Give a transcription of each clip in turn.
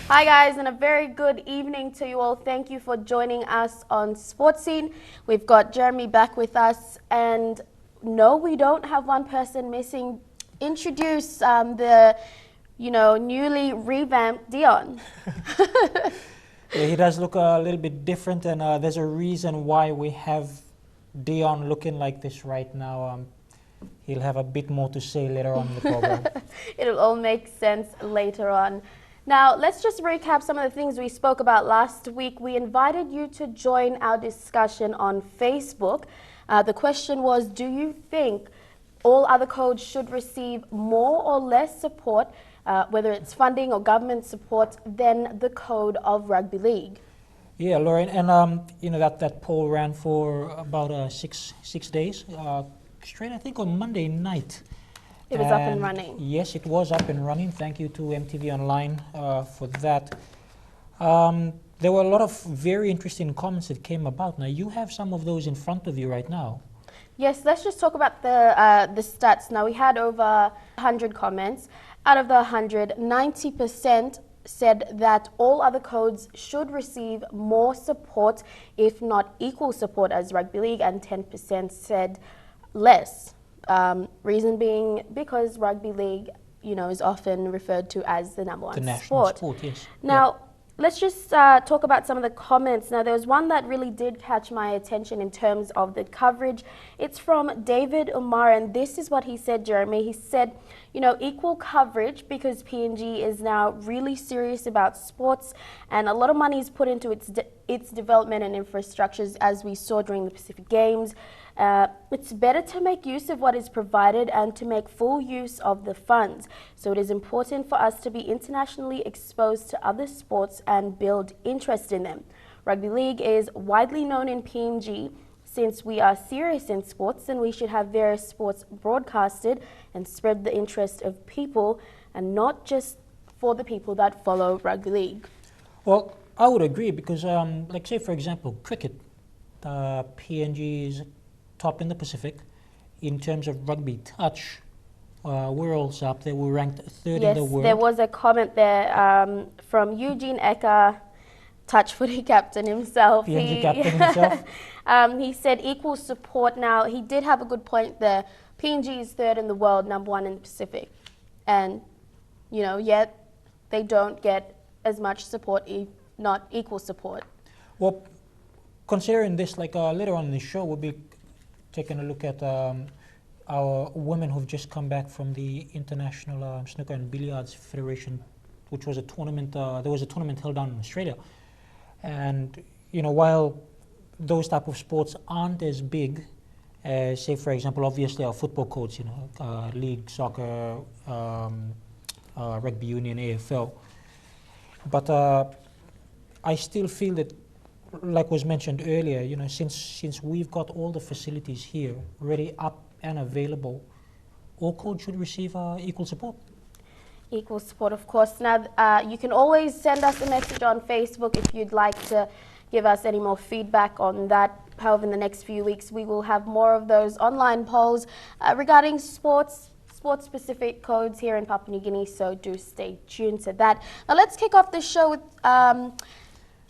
Hi guys, and a very good evening to you all. Thank you for joining us on Sports Scene. We've got Jeremy back with us, and no, we don't have one person missing. Introduce the, newly revamped Dion. Yeah, he does look a little bit different, and there's a reason why we have Dion looking like this right now. He'll have a bit more to say later on in the program. It'll all make sense later on. Now, let's just recap some of the things we spoke about last week. We invited you to join our discussion on Facebook. The question was, do you think all other codes should receive more or less support, whether it's funding or government support, than the code of rugby league? Yeah, Lauren, and that poll ran for about six days straight. I think on Monday night. It was up and running. Yes, it was up and running. Thank you to EMTV Online for that. There were a lot of very interesting comments that came about. Now, you have some of those in front of you right now. Yes, let's just talk about the stats. Now, we had over 100 comments. Out of the 100, 90% said that all other codes should receive more support, if not equal support as rugby league, and 10% said less. Reason being because rugby league, is often referred to as the number one The national sport. yes. Now, let's just talk about some of the comments. Now, there was one that really did catch my attention in terms of the coverage. It's from David Umar, and this is what he said, Jeremy. He said, equal coverage because PNG is now really serious about sports, and a lot of money is put into its development and infrastructures, as we saw during the Pacific Games. It's better to make use of what is provided and to make full use of the funds. So it is important for us to be internationally exposed to other sports and build interest in them. Rugby league is widely known in PNG. Since we are serious in sports, then we should have various sports broadcasted and spread the interest of people, and not just for the people that follow rugby league. Well, I would agree because, like say for example, cricket, PNG is top in the Pacific. In terms of rugby touch, we're also up there. We're ranked third in the world. Yes, there was a comment there from Eugene Eka, touch footy captain himself. PNG captain himself. He said equal support. Now, he did have a good point there. PNG is third in the world, number one in the Pacific. And, yet they don't get as much support, if not equal support. Well, considering this, like later on in the show, we'll be taking a look at our women who've just come back from the International Snooker and Billiards Federation, which was a tournament. There was a tournament held down in Australia. And, while those type of sports aren't as big as, say, for example, obviously our football codes, league, soccer, rugby union, AFL. But I still feel that, like was mentioned earlier, since we've got all the facilities here ready, up and available, all codes should receive equal support. Equal support, of course. Now, you can always send us a message on Facebook if you'd like to give us any more feedback on that. However, in the next few weeks, we will have more of those online polls regarding sport-specific codes here in Papua New Guinea, so do stay tuned to that. Now, let's kick off the show with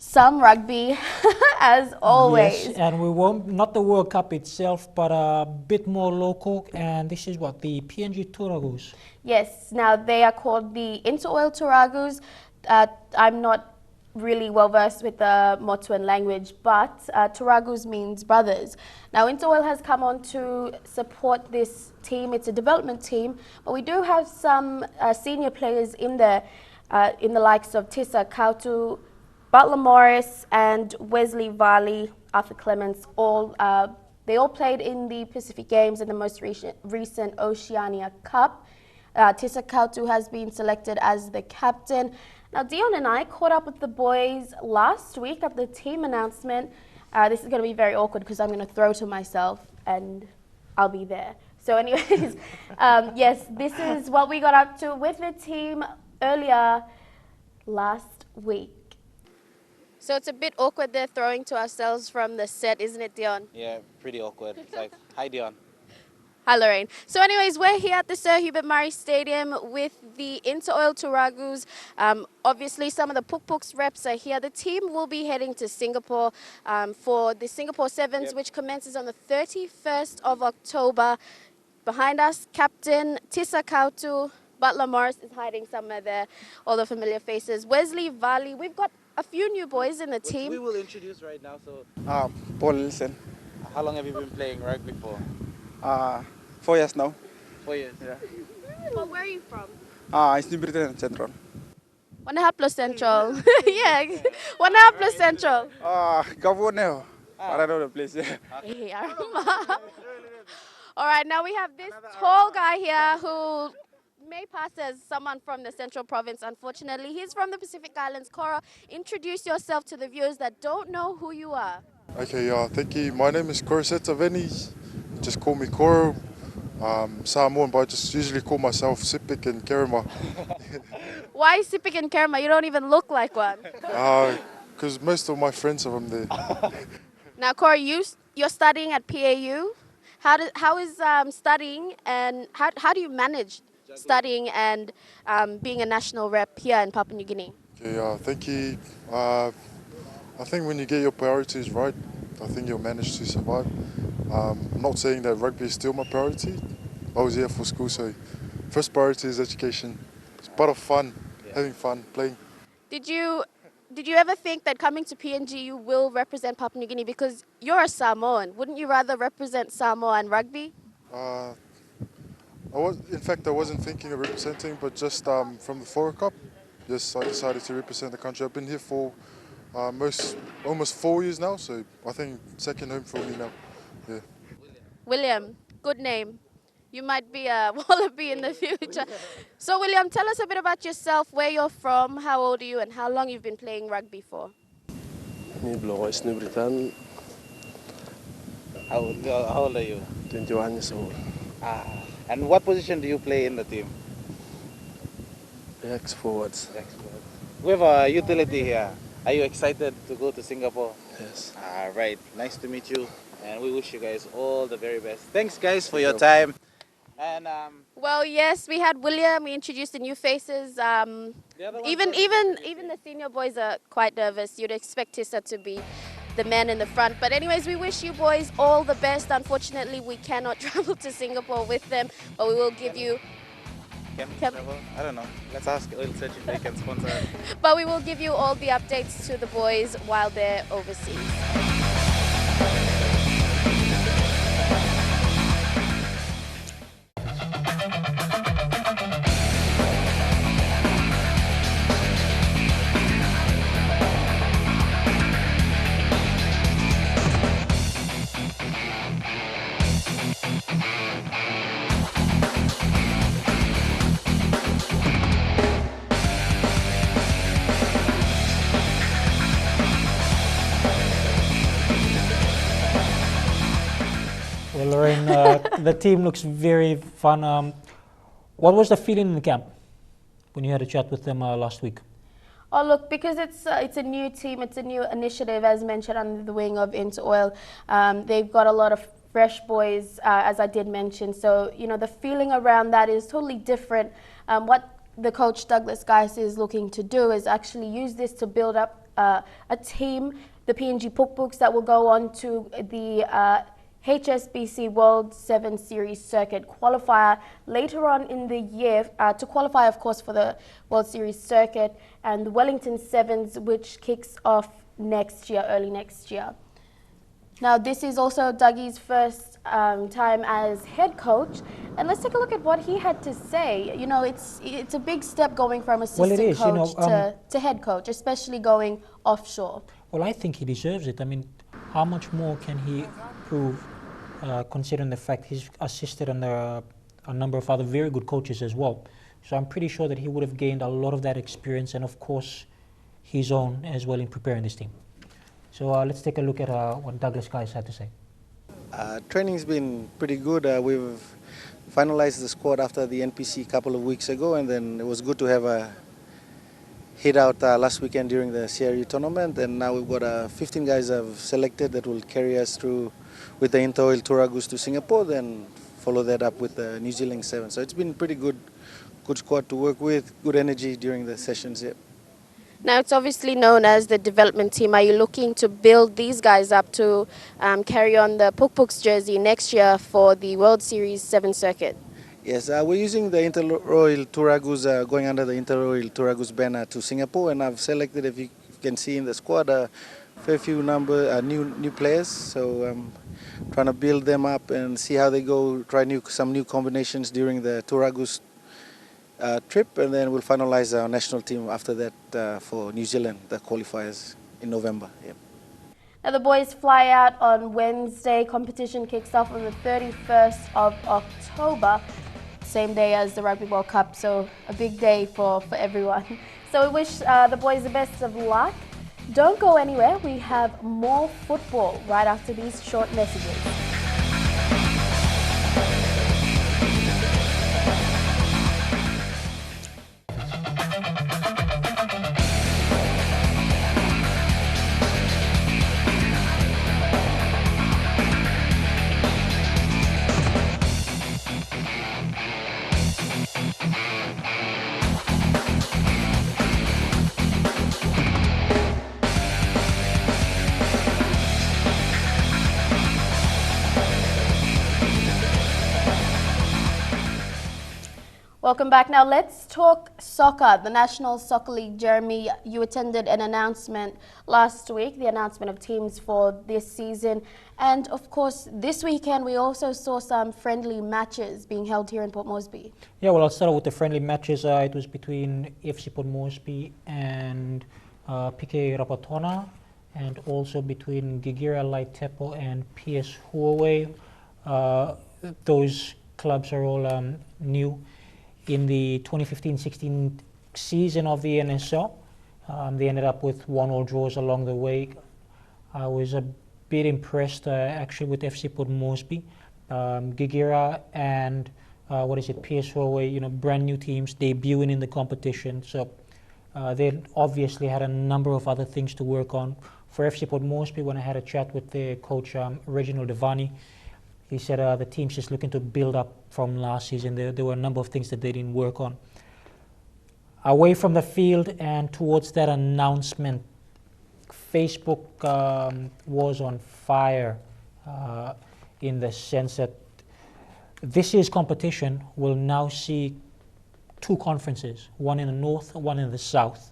some rugby, as always. Yes, and we won't, not the World Cup itself, but a bit more local, and this is what, the PNG Turagus. Yes, now they are called the InterOil Turagus. I'm not really well versed with the Motuan language, but Turagus means brothers. Now, InterOil has come on to support this team. It's a development team, but we do have some senior players in there, in the likes of Tissa Kautu, Butler Morris, and Wesley Varley, Arthur Clements. They all played in the Pacific Games and the most recent Oceania Cup. Tissa Kautu has been selected as the captain. Now, Dion and I caught up with the boys last week at the team announcement. This is going to be very awkward because I'm going to throw to myself and I'll be there. So anyways, yes, this is what we got up to with the team earlier last week. So it's a bit awkward there throwing to ourselves from the set, isn't it, Dion? Yeah, pretty awkward. It's like, hi, Dion. Hi, Lorraine. So anyways, we're here at the Sir Hubert Murray Stadium with the InterOil Turagus. Obviously, some of the Puk reps are here. The team will be heading to Singapore for the Singapore Sevens, which commences on the 31st of October. Behind us, Captain Tissa Kautu. Butler Morris is hiding somewhere there. All the familiar faces. Wesley Valley. We've got a few new boys in the team. We will introduce right now. So, Paul Nielsen. how long have you been playing rugby for? 4 years now. 4 years. Yeah. Well, where are you from? It's New Britain Central. 1.5 Central. Yeah, 1.5 Central. Governor. I don't know the place. Yeah. Hey, all right, now we have this tall guy here who may pass as someone from the Central Province, unfortunately. He's from the Pacific Islands. Cora, introduce yourself to the viewers that don't know who you are. Okay, thank you. My name is Corusetta Veni. Just call me Coro. Samoan, but I just usually call myself Sipik and Kerema. Why Sipik and Kerma? You don't even look like one. Because most of my friends are from there. Now, Cora, you're studying at PAU. How is studying and how do you manage studying and being a national rep here in Papua New Guinea? Okay, thank you. I think when you get your priorities right, I think you'll manage to survive. I'm not saying that rugby is still my priority. I was here for school, so first priority is education. It's part of fun, having fun, playing. Did you ever think that coming to PNG you will represent Papua New Guinea because you're a Samoan? Wouldn't you rather represent Samoa and rugby? I wasn't thinking of representing, but just from the Fora Cup, yes, I decided to represent the country. I've been here for almost 4 years now, so I think second home for me now. Yeah. William, good name. You might be a wallaby in the future. So William, tell us a bit about yourself, where you're from, how old are you, and how long you've been playing rugby for. Ni belum New Britain, How old are you? 21 years old. And what position do you play in the team? Backs forwards. We have a utility here. Are you excited to go to Singapore? Yes. All right. Nice to meet you. And we wish you guys all the very best. Thanks, guys, for your time. And Well, yes, we had William. We introduced the new faces. Even the senior boys are quite nervous. You'd expect Tissa to be the man in the front. But anyways, we wish you boys all the best. Unfortunately, we cannot travel to Singapore with them, but we will give you. can we travel? I don't know. Let's ask Oil Search if they can sponsor us. But we will give you all the updates to the boys while they're overseas. Well, Lorraine, the team looks very fun. What was the feeling in the camp when you had a chat with them last week? Oh, look, because it's a new team, it's a new initiative, as mentioned, under the wing of InterOil. They've got a lot of fresh boys, as I did mention. So, you know, the feeling around that is totally different. What the coach, Douglas Geis, is looking to do is actually use this to build up a team, the PNG Puk that will go on to the HSBC World 7 Series circuit qualifier later on in the year to qualify, of course, for the World Series circuit, and the Wellington Sevens, which kicks off next year, early next year. Now, this is also Dougie's first time as head coach, and let's take a look at what he had to say. You know, it's a big step going from assistant coach to head coach, especially going offshore. Well, I think he deserves it. I mean, how much more can he prove, considering the fact he's assisted under a number of other very good coaches as well. So I'm pretty sure that he would have gained a lot of that experience and, of course, his own as well in preparing this team. So let's take a look at what Douglas Geis had to say. Training's been pretty good. We've finalized the squad after the NPC a couple of weeks ago, and then it was good to have a hit out last weekend during the CRU tournament, and now we've got 15 guys I've selected that will carry us through with the InterOil Turagus to Singapore. Then follow that up with the New Zealand 7. So it's been pretty good squad to work with, good energy during the sessions. Yeah. Now, it's obviously known as the development team. Are you looking to build these guys up to carry on the Puk Puk's jersey next year for the World Series 7 circuit? Yes, we're using the InterOil Turagus, going under the InterOil Turagus banner to Singapore, and I've selected, if you can see in the squad, a fair few new players. So trying to build them up and see how they go, try some new combinations during the Turagus trip, and then we'll finalize our national team after that for New Zealand, the qualifiers in November. Yeah. Now, the boys fly out on Wednesday. Competition kicks off on the 31st of October, same day as the Rugby World Cup, so a big day for everyone. So we wish the boys the best of luck. Don't go anywhere. We have more football right after these short messages. Welcome back. Now let's talk soccer, the National Soccer League. Jeremy, you attended an announcement last week, the announcement of teams for this season. And of course, this weekend we also saw some friendly matches being held here in Port Moresby. Yeah, well, I'll start with the friendly matches. It was between FC Port Moresby and PK Rapatona, and also between Gigira Laitepo and PS Huawei. Those clubs are all new in the 2015-16 season of the NSL. They ended up with 1-1 draws along the way. I was a bit impressed actually with FC Port Moresby. Gigira and PS Huawei, brand new teams debuting in the competition. So they obviously had a number of other things to work on. For FC Port Moresby, when I had a chat with their coach, Reginald Devani, he said the team's just looking to build up from last season. There were a number of things that they didn't work on. Away from the field and towards that announcement, Facebook was on fire in the sense that this year's competition will now see two conferences, one in the north, one in the south.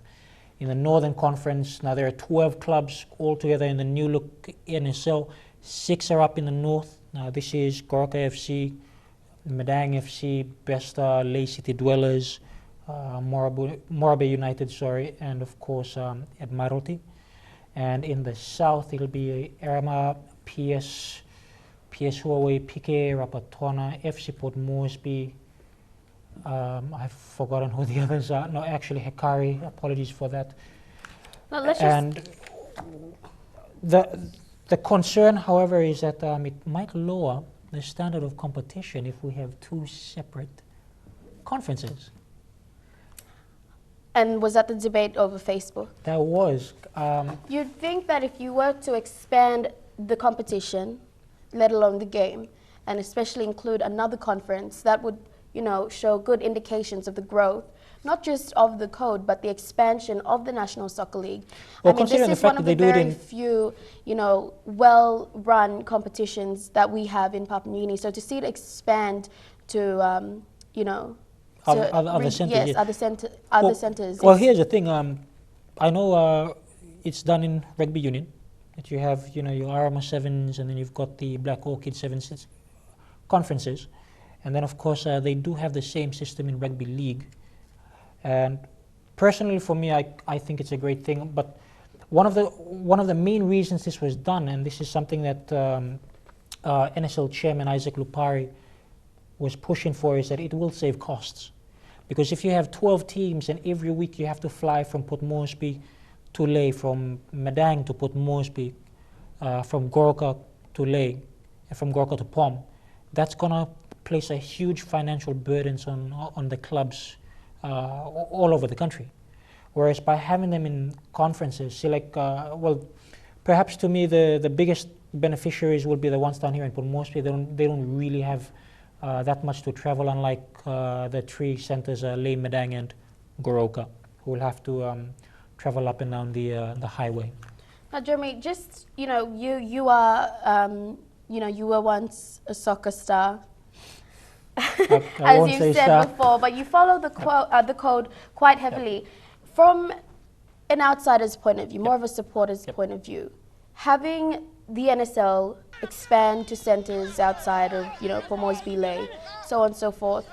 In the Northern Conference, now there are 12 clubs altogether in the new look NSL. 6 are up in the north. Now this is Goroka FC, Madang FC, Besta, Lay City Dwellers, Morabe United, and of course Admiralty. And in the south it'll be Irama, PS Huawei, PK Rapatona, FC Port Moresby. I've forgotten who the others are. No, actually Hikari, apologies for that. Now, let's and the concern, however, is that it might lower the standard of competition if we have two separate conferences. And was that the debate over Facebook? That was. You'd think that if you were to expand the competition, let alone the game, and especially include another conference, that would, show good indications of the growth, not just of the code, but the expansion of the National Soccer League. Well, this is one of the very few, well-run competitions that we have in Papua New Guinea. So to see it expand to, other centers. Yes, yeah. other centers. Well, here's the thing. I know it's done in rugby union. That you have, your Arama Sevens, and then you've got the Black Orchid Sevens conferences, and then of course they do have the same system in rugby league. And personally, for me, I think it's a great thing. But one of the main reasons this was done, and this is something that NSL chairman Isaac Lupari was pushing for, is that it will save costs. Because if you have 12 teams and every week you have to fly from Port Moresby to Ley, from Madang to Port Moresby, from Goroka to Ley, and from Goroka to Pom, that's going to place a huge financial burdens on the clubs all over the country. Whereas by having them in conferences, see, perhaps to me the biggest beneficiaries will be the ones down here in Port Moresby. They don't really have that much to travel, unlike the three centers, Lei Medang and Goroka, who will have to travel up and down the highway. Now, Jeremy, just you are you were once a soccer star, I as won't you say said star. before, but you follow the code quite heavily. From an outsider's point of view, more of a supporter's point of view, having the NSL expand to centres outside of, Pomorsby, Lei, so on and so forth,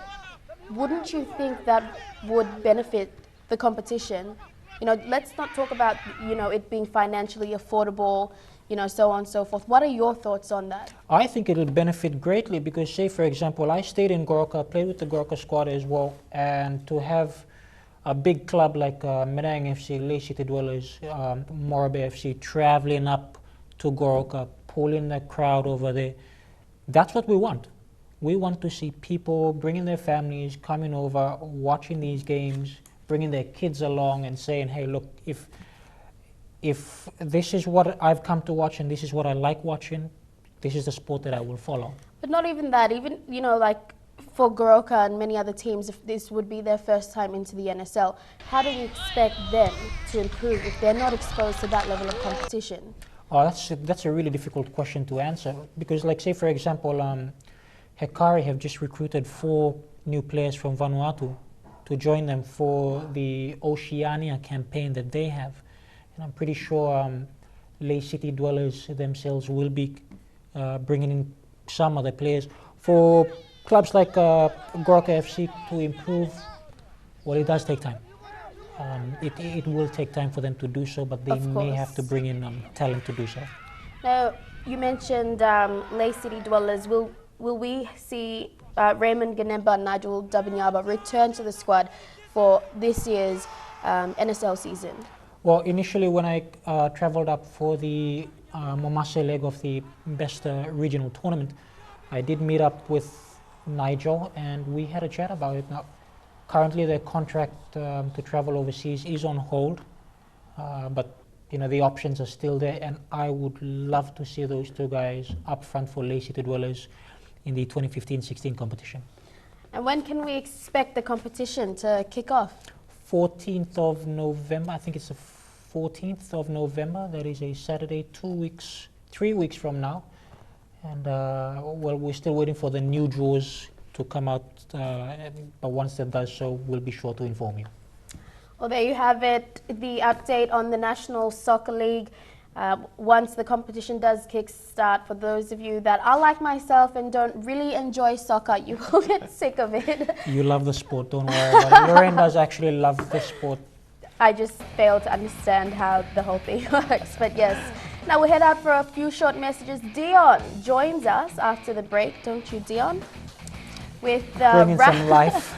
wouldn't you think that would benefit the competition? Let's not talk about, it being financially affordable, so on and so forth. What are your thoughts on that? I think it will benefit greatly because, say, for example, I stayed in Goroka, played with the Goroka squad as well, and to have a big club like Medang FC, Lei City Dwellers, Morabe FC, traveling up to Goroka, pulling the crowd over there, that's what we want. We want to see people bringing their families, coming over, watching these games, bringing their kids along and saying, hey, look, if this is what I've come to watch and this is what I like watching, this is the sport that I will follow. But not even that, even, like for Goroka and many other teams, if this would be their first time into the NSL, how do you expect them to improve if they're not exposed to that level of competition? Oh, that's a really difficult question to answer because, like, say, for example, Hekari have just recruited 4 new players from Vanuatu to join them for the Oceania campaign that they have. And I'm pretty sure Lei City Dwellers themselves will be bringing in some other players. For clubs like Goroka FC to improve, well, it does take time. It will take time for them to do so, but they may have to bring in talent to do so. Now, you mentioned Lei City Dwellers. Will we see Raymond Ganemba and Nigel Dabinyaba return to the squad for this year's NSL season? Well, initially when I traveled up for the Momase leg of the best regional tournament, I did meet up with Nigel and we had a chat about it. Now, currently their contract to travel overseas is on hold, but the options are still there, and I would love to see those 2 guys up front for Lei City Dwellers in the 2015-16 competition. And when can we expect the competition to kick off? 14th of November, I think it's the 14th of November. That is a Saturday, 3 weeks from now. And well, we're still waiting for the new draws to come out, but once that does so, we'll be sure to inform you. Well, there you have it, the update on the National Soccer League. Once the competition does kickstart, for those of you that are like myself and don't really enjoy soccer, you will get sick of it. You love the sport, don't worry about it. Lorraine does actually love the sport. I just fail to understand how the whole thing works, but yes. Now we'll head out for a few short messages. Dion joins us after the break, don't you, Dion? With bringing some life.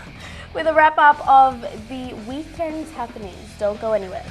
With a wrap-up of the weekend's happenings. Don't go anywhere.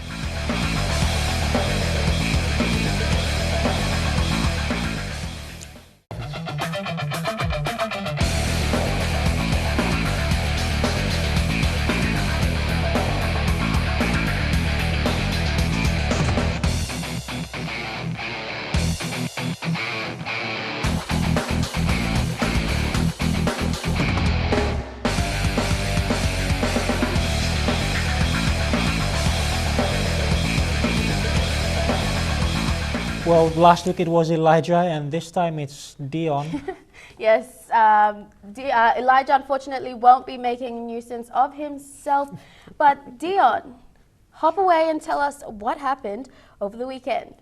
Well, last week it was Elijah, and this time it's Dion. Yes, Elijah unfortunately won't be making a nuisance of himself. But Dion, hop away and tell us what happened over the weekend.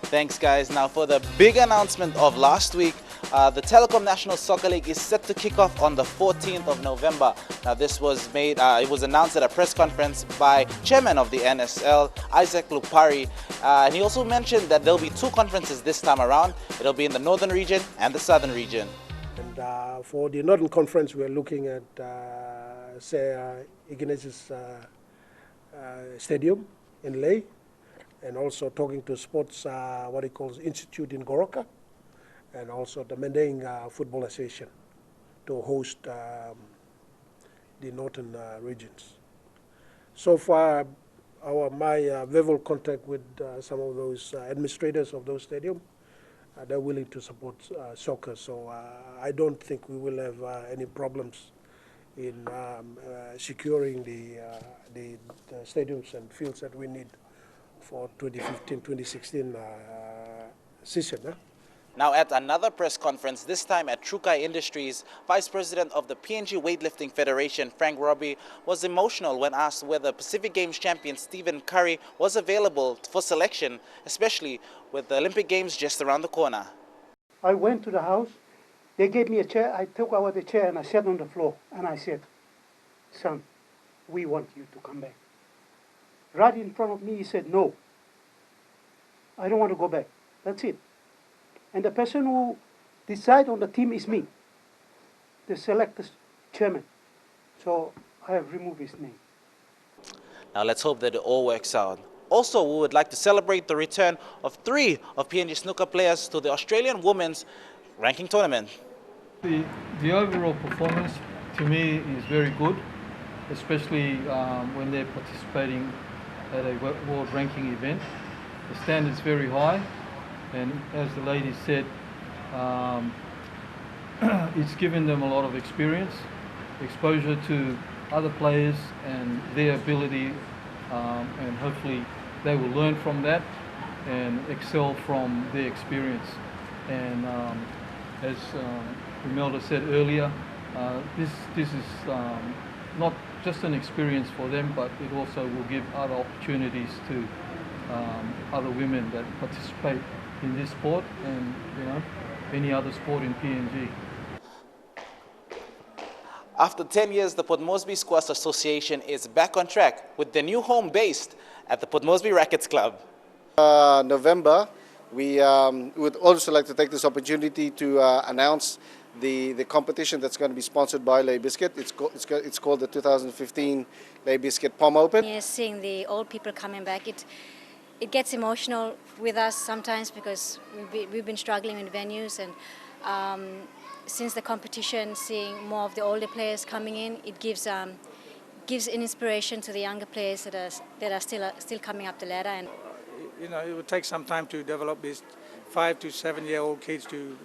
Thanks, guys. Now, for the big announcement of last week, the Telikom National Soccer League is set to kick off on the 14th of November. Now, this was made, it was announced at a press conference by Chairman of the NSL, Isaac Lupari. And he also mentioned that there'll be 2 conferences this time around. It'll be in the Northern region and the Southern region. And for the Northern Conference, we're looking at, Ignatius Stadium in Leh, and also talking to Sports, what he calls Institute in Goroka, and also the Mending Football Association to host the northern regions. So far, my verbal contact with some of those administrators of those stadiums, they're willing to support soccer. So I don't think we will have any problems in securing the stadiums and fields that we need for 2015-2016 season. Now at another press conference, this time at Trukai Industries, Vice President of the PNG Weightlifting Federation, Frank Robbie, was emotional when asked whether Pacific Games champion Stephen Curry was available for selection, especially with the Olympic Games just around the corner. I went to the house, they gave me a chair, I took out the chair and I sat on the floor and I said, son, we want you to come back. Right in front of me he said, no, I don't want to go back, that's it. And the person who decides on the team is me, the selected chairman. So I have removed his name. Now let's hope that it all works out. Also, we would like to celebrate the return of 3 of PNG snooker players to the Australian Women's Ranking Tournament. The overall performance to me is very good, especially when they're participating at a world ranking event. The standard's very high. And as the lady said, it's given them a lot of experience, exposure to other players and their ability, and hopefully they will learn from that and excel from their experience. And as Imelda said earlier, this is not just an experience for them, but it also will give other opportunities to other women that participate in this sport and any other sport in PNG. After 10 years, the Port Moresby Squash Association is back on track with the new home based at the Port Moresby Rackets Club. November, we would also like to take this opportunity to announce the competition that's going to be sponsored by Leh Biscuit. It's called the 2015 Leh Biscuit Palm Open. Yes, seeing the old people coming back, it gets emotional with us sometimes because we've been struggling in venues, and since the competition, seeing more of the older players coming in, it gives an inspiration to the younger players that are still coming up the ladder. And it would take some time to develop these 5 to 7-year-old kids to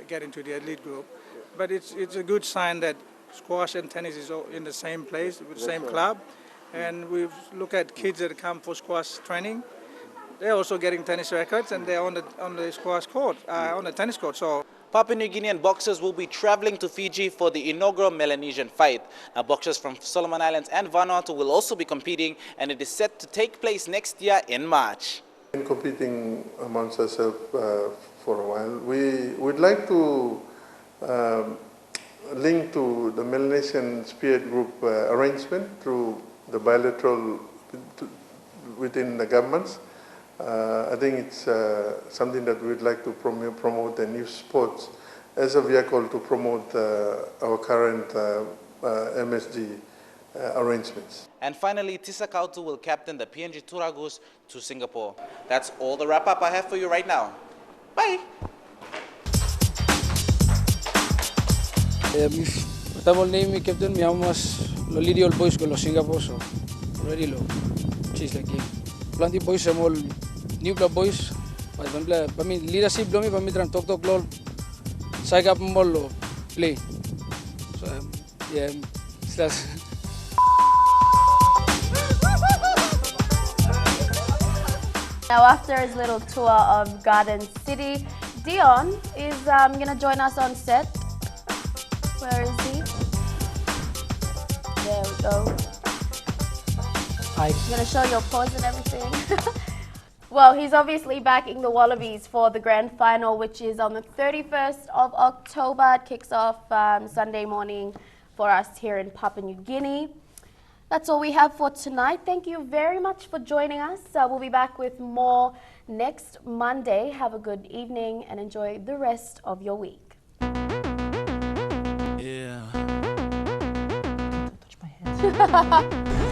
get into the elite group, but it's a good sign that squash and tennis is all in the same place with the same club, and we look at kids that come for squash training. They're also getting tennis records, and they're on the squash court, on the tennis court. So Papua New Guinean boxers will be traveling to Fiji for the inaugural Melanesian fight. Now, boxers from Solomon Islands and Vanuatu will also be competing, and it is set to take place next year in March. Been competing amongst ourselves for a while. We would like to link to the Melanesian Spirit Group arrangement through the bilateral within the governments. I think it's something that we'd like to promote and use sports as a vehicle to promote our current MSG arrangements. And finally, Tisa Kautu will captain the PNG Turagus to Singapore. That's all the wrap-up I have for you right now. Bye! Estamos naming captain, mi amas lo lidio el boys con los Singapore, so already lo cheese like plenty boys semol new club boys, but me leadership lo mi pa mi tran tok lol sai kap mol lo play. So yeah, slash. Now, after his little tour of Garden City, Dion is going to join us on set. Where is he? There we go. You're going to show your pause and everything. Well, he's obviously backing the Wallabies for the grand final, which is on the 31st of October. It kicks off Sunday morning for us here in Papua New Guinea. That's all we have for tonight. Thank you very much for joining us. We'll be back with more next Monday. Have a good evening and enjoy the rest of your week. Touch my hands.